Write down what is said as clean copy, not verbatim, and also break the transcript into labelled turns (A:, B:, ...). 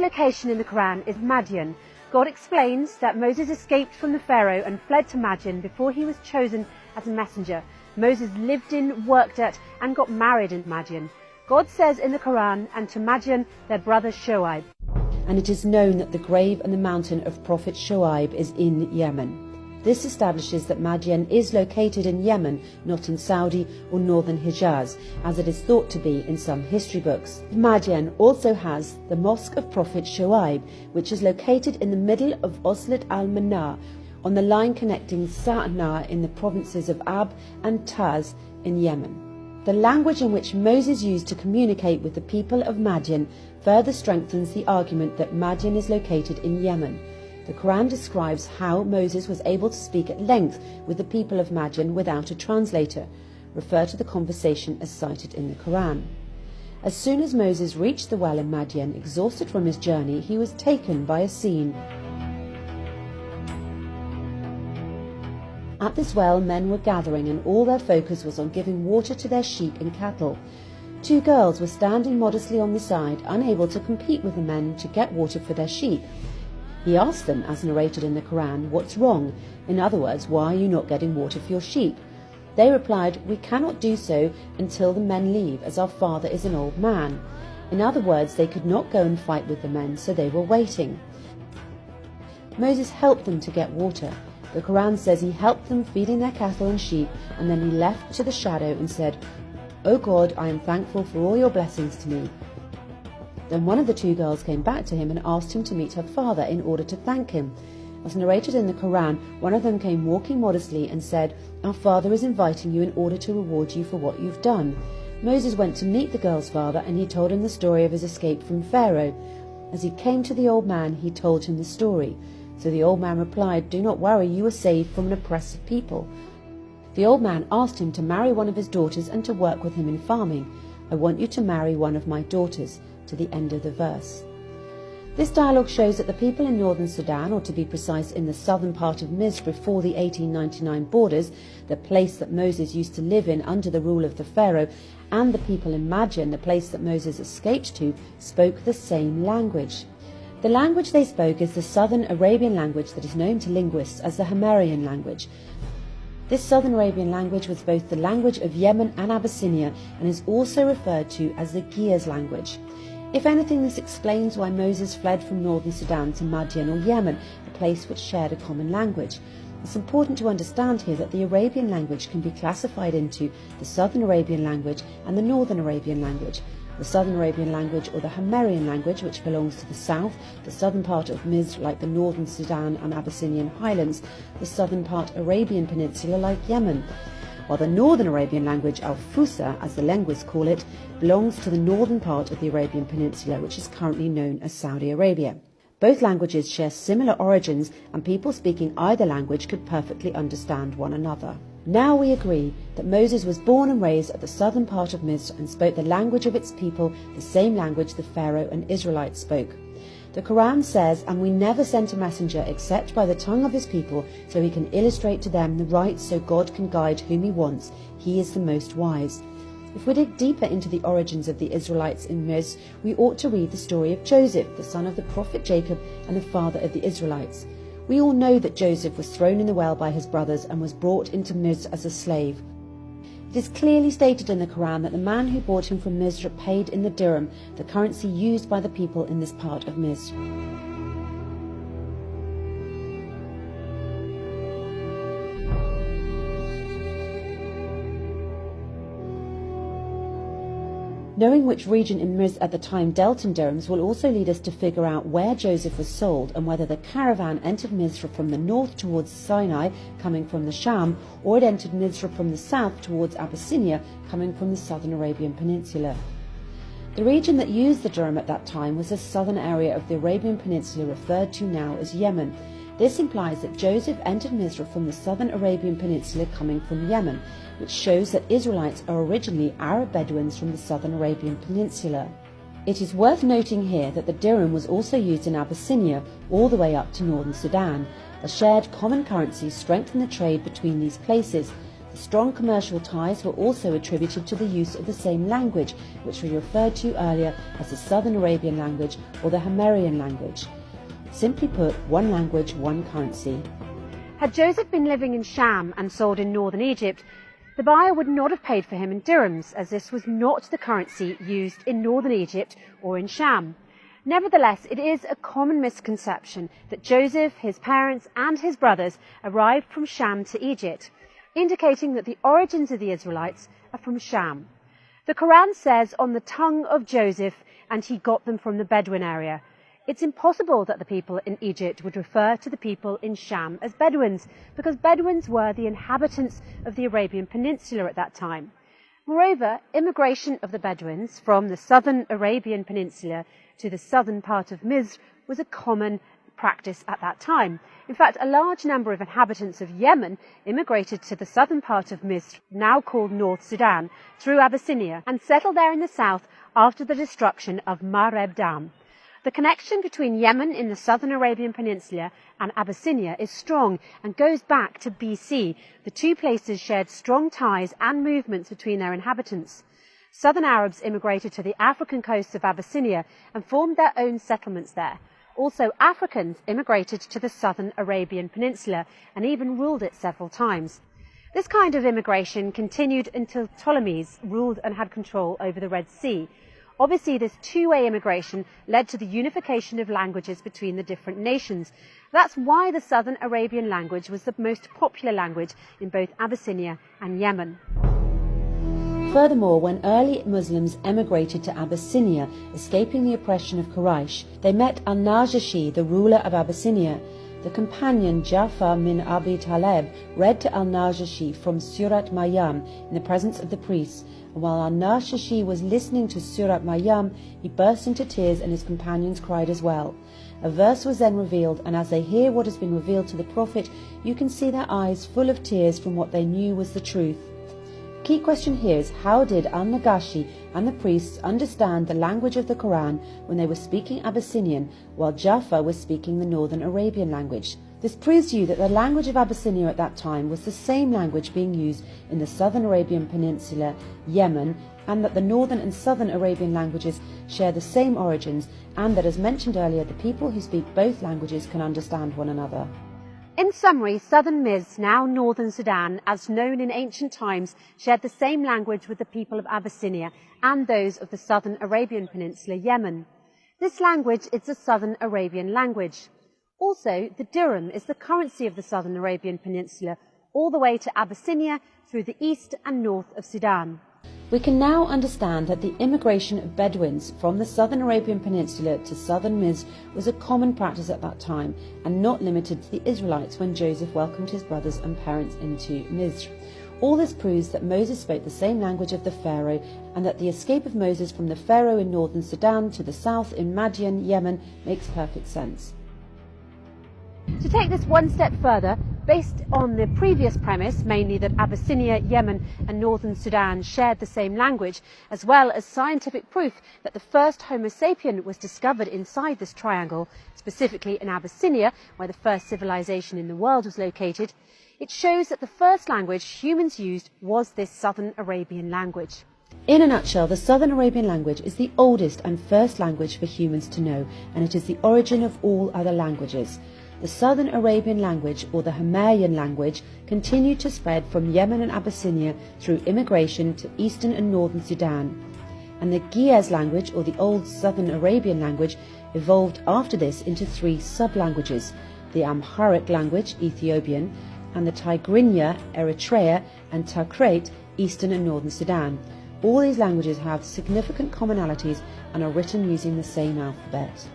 A: location in the Quran is Madian. God explains that Moses escaped from the Pharaoh and fled to Madian before he was chosen as a messenger. Moses lived in, worked at, and got married in Madian. God says in the Quran, and to Madian their brother Shuaib. And it is known that the grave and the mountain of Prophet Shuaib is in Yemen. This establishes that Madian is located in Yemen, not in Saudi or northern Hijaz, as it is thought to be in some history books. Madian also has the Mosque of Prophet Shuaib, which is located in the middle of Oslat al-Manar, on the line connecting Sa'na in the provinces of Ab and Taz in Yemen. The language in which Moses used to communicate with the people of Madian further strengthens the argument that Madian is located in Yemen. The Quran describes how Moses was able to speak at length with the people of Madian without a translator. Refer to the conversation as cited in the Quran. As soon as Moses reached the well in Madian, exhausted from his journey, he was taken by a scene. At this well, men were gathering, and all their focus was on giving water to their sheep and cattle. Two girls were standing modestly on the side, unable to compete with the men to get water for their sheep. He asked them, as narrated in the Quran, "What's wrong? In other words, why are you not getting water for your sheep?" They replied, "We cannot do so until the men leave, as our father is an old man." In other words, they could not go and fight with the men, so they were waiting. Moses helped them to get water. The Quran says he helped them feeding their cattle and sheep, and then he left to the shadow and said, "O God, I am thankful for all your blessings to me." Then one of the two girls came back to him and asked him to meet her father in order to thank him. As narrated in the Quran, one of them came walking modestly and said, "Our father is inviting you in order to reward you for what you've done." Moses went to meet the girl's father, and he told him the story of his escape from Pharaoh. As he came to the old man, he told him the story. So the old man replied, "Do not worry, you were saved from an oppressive people." The old man asked him to marry one of his daughters and to work with him in farming. "I want you to marry one of my daughters," to the end of the verse. This dialogue shows that the people in northern Sudan, or to be precise in the southern part of Misr before the 1899 borders, the place that Moses used to live in under the rule of the Pharaoh, and the people in Madian, the place that Moses escaped to, spoke the same language. The language they spoke is the southern Arabian language that is known to linguists as the Himyarian language. This southern Arabian language was both the language of Yemen and Abyssinia, and is also referred to as the Gears language. If anything, this explains why Moses fled from northern Sudan to Madian or Yemen, a place which shared a common language. It's important to understand here that the Arabian language can be classified into the southern Arabian language and the northern Arabian language. The southern Arabian language, or the Himyarian language, which belongs to the south, the southern part of Misr like the northern Sudan and Abyssinian highlands, the southern part Arabian peninsula like Yemen, while the northern Arabian language, al-Fusa as the linguists call it, belongs to the northern part of the Arabian peninsula, which is currently known as Saudi Arabia. Both languages share similar origins, and people speaking either language could perfectly understand one another. Now we agree that Moses was born and raised at the southern part of Misr and spoke the language of its people, the same language the Pharaoh and Israelites spoke. The Quran says, "And we never sent a messenger except by the tongue of his people, so he can illustrate to them the right, so God can guide whom he wants. He is the most wise." If we dig deeper into the origins of the Israelites in Misr, we ought to read the story of Joseph, the son of the prophet Jacob and the father of the Israelites. We all know that Joseph was thrown in the well by his brothers and was brought into Misr as a slave. It is clearly stated in the Quran that the man who bought him from Misr paid in the dirham, the currency used by the people in this part of Misr. Knowing which region in Misr at the time dealt in dirhams will also lead us to figure out where Joseph was sold and whether the caravan entered Misr from the north towards Sinai, coming from the Sham, or it entered Misr from the south towards Abyssinia, coming from the southern Arabian Peninsula. The region that used the dirham at that time was the southern area of the Arabian Peninsula referred to now as Yemen. This implies that Joseph entered Misr from the southern Arabian Peninsula coming from Yemen, which shows that Israelites are originally Arab Bedouins from the southern Arabian Peninsula. It is worth noting here that the dirham was also used in Abyssinia all the way up to northern Sudan. A shared common currency strengthened the trade between these places. The strong commercial ties were also attributed to the use of the same language, which we referred to earlier as the Southern Arabian language or the Himyarian language. Simply put, one language, one currency.
B: Had Joseph been living in Sham and sold in northern Egypt, the buyer would not have paid for him in dirhams, as this was not the currency used in northern Egypt or in Sham. Nevertheless, it is a common misconception that Joseph, his parents and his brothers arrived from Sham to Egypt, indicating that the origins of the Israelites are from Sham. The Quran says on the tongue of Joseph, and he got them from the Bedouin area. It's impossible that the people in Egypt would refer to the people in Sham as Bedouins, because Bedouins were the inhabitants of the Arabian Peninsula at that time. Moreover, immigration of the Bedouins from the southern Arabian Peninsula to the southern part of Misr was a common practice at that time. In fact, a large number of inhabitants of Yemen immigrated to the southern part of Misr, now called North Sudan, through Abyssinia, and settled there in the south after the destruction of Mareb Dam. The connection between Yemen in the southern Arabian Peninsula and Abyssinia is strong and goes back to BC. The two places shared strong ties and movements between their inhabitants. Southern Arabs immigrated to the African coasts of Abyssinia and formed their own settlements there. Also, Africans immigrated to the southern Arabian Peninsula and even ruled it several times. This kind of immigration continued until Ptolemies ruled and had control over the Red Sea. Obviously, this two-way immigration led to the unification of languages between the different nations. That's why the Southern Arabian language was the most popular language in both Abyssinia and Yemen.
A: Furthermore, when early Muslims emigrated to Abyssinia, escaping the oppression of Quraysh, they met al-Najashi, the ruler of Abyssinia. The companion Ja'far min Abi Talib read to al-Najashi from Surat Maryam in the presence of the priests, and while al-Najashi was listening to Surat Maryam, he burst into tears and his companions cried as well. A verse was then revealed, and as they hear what has been revealed to the Prophet, you can see their eyes full of tears from what they knew was the truth. The key question here is, how did al-Najashi and the priests understand the language of the Quran when they were speaking Abyssinian, while Ja'far was speaking the Northern Arabian language? This proves to you that the language of Abyssinia at that time was the same language being used in the Southern Arabian Peninsula, Yemen, and that the Northern and Southern Arabian languages share the same origins, and that, as mentioned earlier, the people who speak both languages can understand one another.
B: In summary, southern Misr, now northern Sudan, as known in ancient times, shared the same language with the people of Abyssinia and those of the southern Arabian Peninsula, Yemen. This language is the Southern Arabian language. Also, the dirham is the currency of the Southern Arabian Peninsula, all the way to Abyssinia through the east and north of Sudan.
A: We can now understand that the immigration of Bedouins from the Southern Arabian Peninsula to southern Misr was a common practice at that time, and not limited to the Israelites when Joseph welcomed his brothers and parents into Misr. All this proves that Moses spoke the same language of the Pharaoh, and that the escape of Moses from the Pharaoh in northern Sudan to the south in Madian, Yemen, makes perfect sense.
B: To take this one step further, based on the previous premise, mainly that Abyssinia, Yemen and northern Sudan shared the same language, as well as scientific proof that the first Homo sapien was discovered inside this triangle, specifically in Abyssinia, where the first civilization in the world was located, it shows that the first language humans used was this Southern Arabian language.
A: In a nutshell, the Southern Arabian language is the oldest and first language for humans to know, and it is the origin of all other languages. The Southern Arabian language, or the Himyarian language, continued to spread from Yemen and Abyssinia through immigration to eastern and northern Sudan. And the Ge'ez language, or the Old Southern Arabian language, evolved after this into three sub-languages: the Amharic language, Ethiopian, and the Tigrinya, Eritrea, and Takrit, eastern and northern Sudan. All these languages have significant commonalities and are written using the same alphabet.